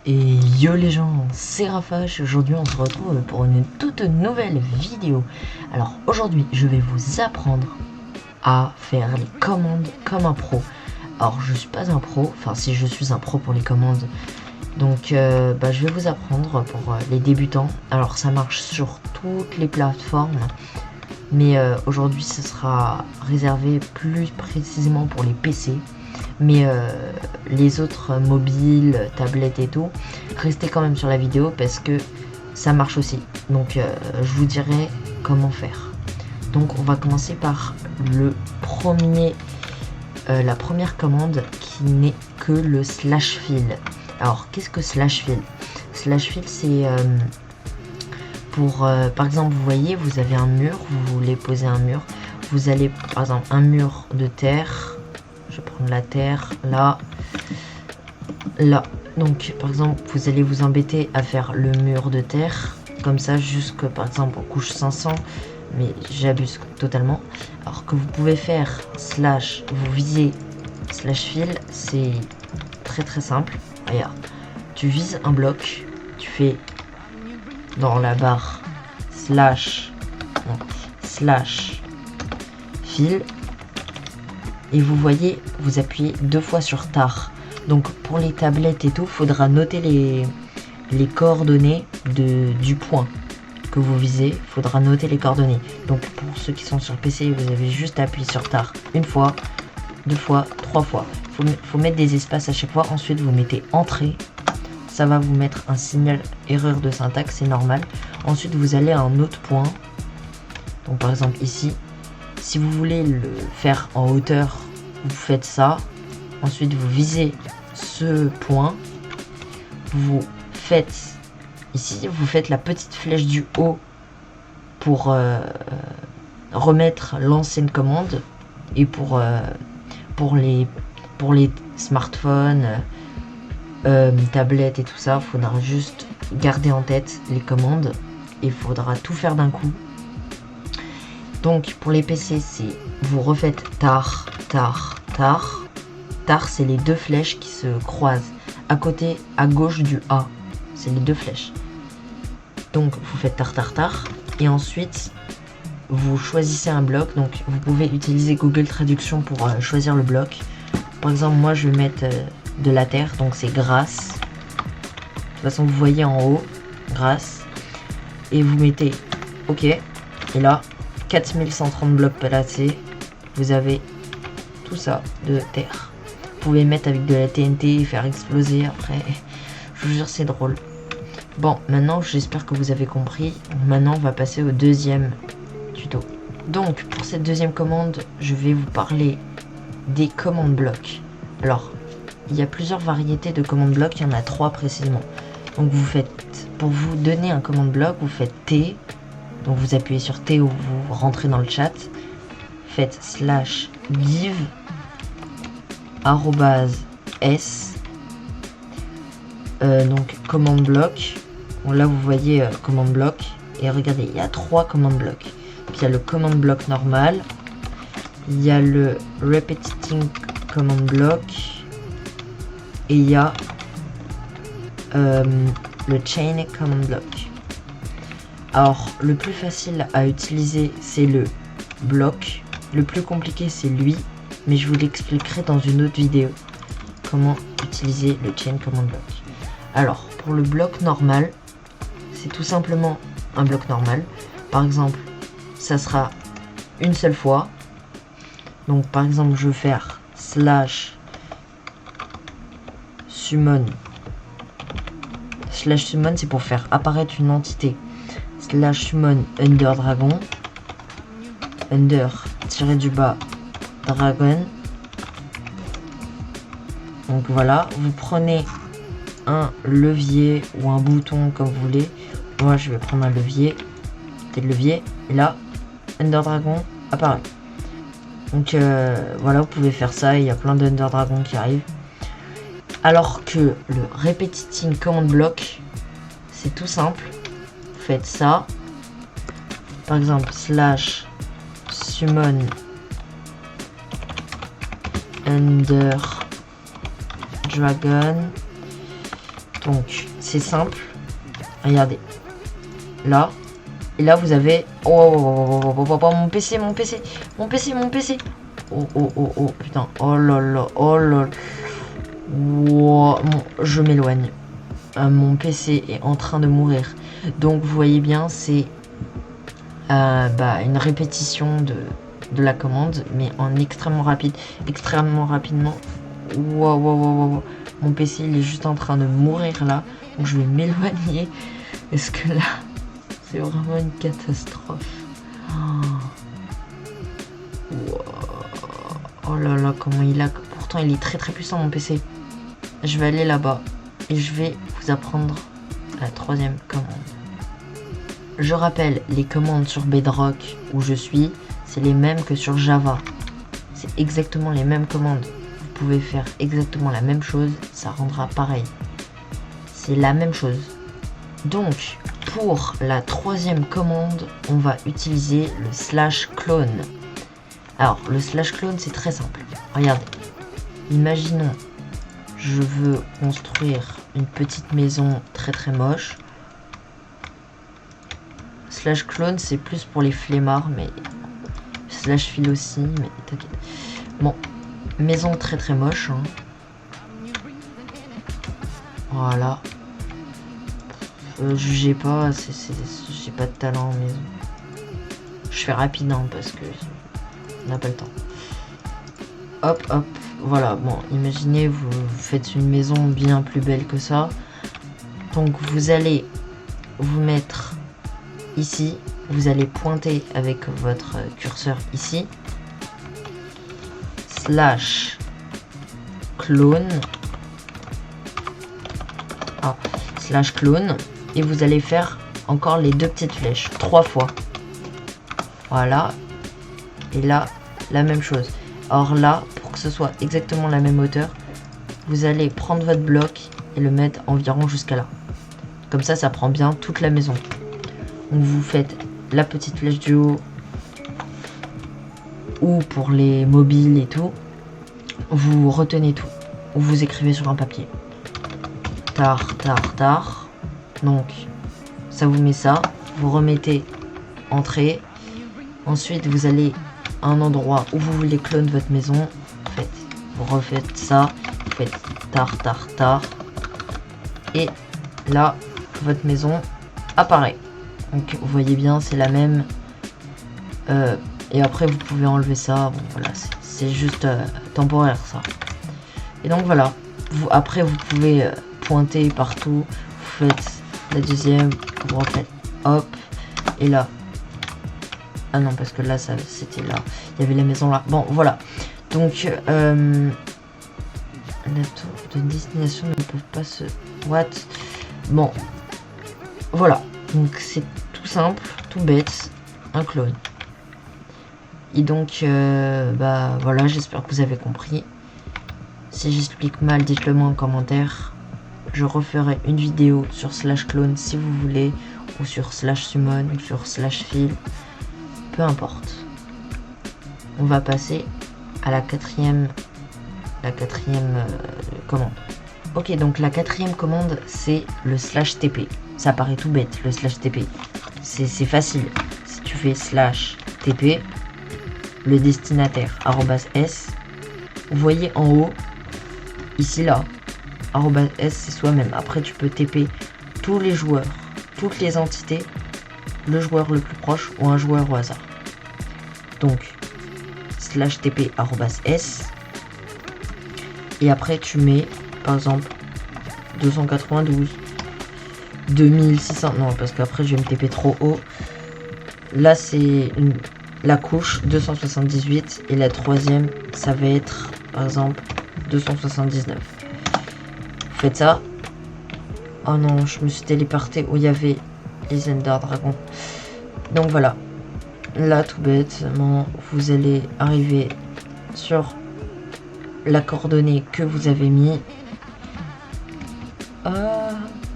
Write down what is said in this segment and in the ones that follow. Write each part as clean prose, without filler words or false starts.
Et yo les gens, c'est Rafash. Aujourd'hui on se retrouve pour une toute nouvelle vidéo. Alors aujourd'hui je vais vous apprendre à faire les commandes comme un pro. Alors je suis pas un pro, enfin si je suis un pro pour les commandes. Donc je vais vous apprendre pour les débutants. Alors ça marche sur toutes les plateformes. Mais aujourd'hui ce sera réservé plus précisément pour les PC. Mais les autres mobiles, tablettes et tout, restez quand même sur la vidéo parce que ça marche aussi. Donc je vous dirai comment faire. Donc on va commencer par la première commande qui n'est que le slash fill. Alors qu'est-ce que slash fill? Slash fill c'est pour par exemple vous voyez vous avez un mur, vous voulez poser un mur, vous allez par exemple un mur de terre. Je vais prendre la terre, là. Donc, par exemple, vous allez vous embêter à faire le mur de terre, comme ça, jusque, par exemple, en couche 500, mais j'abuse totalement. Alors que vous pouvez faire slash, vous visez slash fill, c'est très très simple. Regarde, tu vises un bloc, tu fais dans la barre slash fill. Et vous voyez, vous appuyez 2 fois sur tar. Donc pour les tablettes et tout, faudra noter les coordonnées du point que vous visez. Faudra noter les coordonnées. Donc pour ceux qui sont sur PC, vous avez juste appuyé sur tar une fois, 2 fois, 3 fois. Faut mettre des espaces à chaque fois. Ensuite vous mettez entrée. Ça va vous mettre un signal erreur de syntaxe, c'est normal. Ensuite vous allez à un autre point. Donc par exemple ici. Si vous voulez le faire en hauteur, vous faites ça. Ensuite, vous visez ce point. Vous faites ici, vous faites la petite flèche du haut pour remettre l'ancienne commande. Et pour les smartphones, tablettes et tout ça, il faudra juste garder en tête les commandes. Et il faudra tout faire d'un coup. Donc pour les PC, c'est vous refaites tar. Tar, c'est les deux flèches qui se croisent à côté, à gauche du A. C'est les deux flèches. Donc vous faites tar. Et ensuite, vous choisissez un bloc. Donc vous pouvez utiliser Google Traduction pour choisir le bloc. Par exemple, moi je vais mettre de la terre. Donc c'est grasse. De toute façon, vous voyez en haut, grasse. Et vous mettez OK. Et là, 4130 blocs placés, vous avez tout ça de terre. Vous pouvez mettre avec de la TNT et faire exploser après. Je vous jure, c'est drôle. Bon, maintenant, j'espère que vous avez compris. Maintenant, on va passer au deuxième tuto. Donc, pour cette deuxième commande, je vais vous parler des commandes blocs. Alors, il y a plusieurs variétés de commandes blocs. Il y en a 3 précisément. Donc, vous faites, pour vous donner un commande bloc, vous faites T. Donc vous appuyez sur T ou vous rentrez dans le chat. Faites slash give @s. Donc commande bloc. Bon, là vous voyez commande bloc. Et regardez, il y a 3 commandes blocs. Donc il y a le command bloc normal. Il y a le repeating command block. Et il y a le chain command block. Alors, le plus facile à utiliser, c'est le bloc. Le plus compliqué, c'est lui. Mais je vous l'expliquerai dans une autre vidéo. Comment utiliser le chain command block. Alors, pour le bloc normal, c'est tout simplement un bloc normal. Par exemple, ça sera une seule fois. Donc, par exemple, je vais faire slash summon. Slash summon, c'est pour faire apparaître une entité. Slash summon under dragon, under tiré du bas dragon. Donc voilà, vous prenez un levier ou un bouton comme vous voulez. Moi je vais prendre un levier, et là under dragon apparaît. Donc voilà, vous pouvez faire ça, il y a plein d'under dragon qui arrivent. Alors que le repetiting command block, c'est tout simple. Faites ça, par exemple slash summon under dragon, Donc c'est simple. Regardez. Là. Et là vous avez... Oh, mon PC, mon PC. Mon PC, mon PC. Oh, putain. Oh là là. Oh là là. Wow, je m'éloigne. Mon PC est en train de mourir. Donc vous voyez bien, c'est une répétition de la commande, mais en extrêmement rapide. Extrêmement rapidement. Wow. Mon PC il est juste en train de mourir là. Donc je vais m'éloigner. Parce que là, c'est vraiment une catastrophe. Oh là là, comment il a... Pourtant il est très puissant mon PC. Je vais aller là-bas. Et je vais vous apprendre la troisième commande. Je rappelle, les commandes sur Bedrock où je suis, c'est les mêmes que sur Java. C'est exactement les mêmes commandes. Vous pouvez faire exactement la même chose, ça rendra pareil. C'est la même chose. Donc, pour la troisième commande, on va utiliser le /clone. Alors, le /clone, c'est très simple. Regardez. Imaginons, je veux construire une petite maison très moche. /clone, c'est plus pour les flemmards, mais /file aussi, mais t'inquiète. Bon, maison très moche. Hein. Voilà. Jugez pas, j'ai pas de talent en maison. Je fais rapide hein, parce que on n'a pas le temps. Hop, voilà. Bon, imaginez, vous faites une maison bien plus belle que ça. Donc vous allez vous mettre ici. Vous allez pointer avec votre curseur ici. /clone. /clone. Et vous allez faire encore les deux petites flèches 3 fois. Voilà. Et là, la même chose. Or là, pour que ce soit exactement la même hauteur, vous allez prendre votre bloc et le mettre environ jusqu'à là. Comme ça, ça prend bien toute la maison. Donc vous faites la petite flèche du haut. Ou pour les mobiles et tout. Vous retenez tout. Ou vous écrivez sur un papier. Tar. Donc, ça vous met ça. Vous remettez entrée. Ensuite, vous allez à un endroit où vous voulez clone votre maison. Vous refaites ça. Vous faites tar. Et là, votre maison apparaît. Donc, vous voyez bien, c'est la même. Et après, vous pouvez enlever ça. Bon, voilà, c'est juste temporaire, ça. Et donc, voilà. Après, vous pouvez pointer partout. Vous faites la deuxième, vous refaites hop, et là. Ah non, parce que là, c'était là. Il y avait la maison là. Bon, voilà. Donc, la tour de destination ne peut pas se... What? Bon. Voilà. Donc, c'est tout simple, tout bête. Un clone. Et donc, voilà, j'espère que vous avez compris. Si j'explique mal, dites-le moi en commentaire. Je referai une vidéo sur /clone si vous voulez, ou sur /summon, ou sur /file, peu importe. On va passer à la quatrième commande. Ok, donc la quatrième commande, c'est le /tp. Ça paraît tout bête, le /tp. C'est facile. Si tu fais /tp, le destinataire @s, vous voyez en haut, ici là, @s c'est soi-même. Après tu peux TP tous les joueurs, toutes les entités, le joueur le plus proche ou un joueur au hasard. Donc /tp @s, et après tu mets par exemple 292, 2600, non parce qu'après je vais me TP trop haut. Là c'est la couche 278 et la troisième ça va être par exemple 279. Vous faites ça. Oh non, je me suis téléporté où il y avait les Ender Dragons. Donc voilà. Là, tout bêtement, vous allez arriver sur la coordonnée que vous avez mis.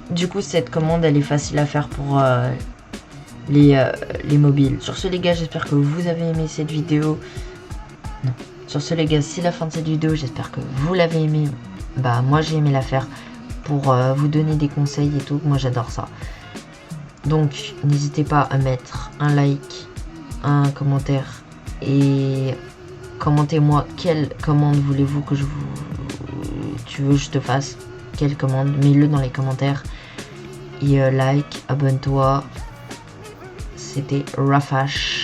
Du coup, cette commande, elle est facile à faire pour les mobiles. Sur ce, les gars, j'espère que vous avez aimé cette vidéo. Non. Sur ce, les gars, c'est la fin de cette vidéo. J'espère que vous l'avez aimé. Bah, moi, j'ai aimé la faire. pour vous donner des conseils et tout. Moi j'adore ça. Donc n'hésitez pas à mettre un like, un commentaire et commentez-moi quelle commande voulez-vous que tu veux que je te fasse, quelle commande, mets-le dans les commentaires. Et like, abonne-toi. C'était Rafash.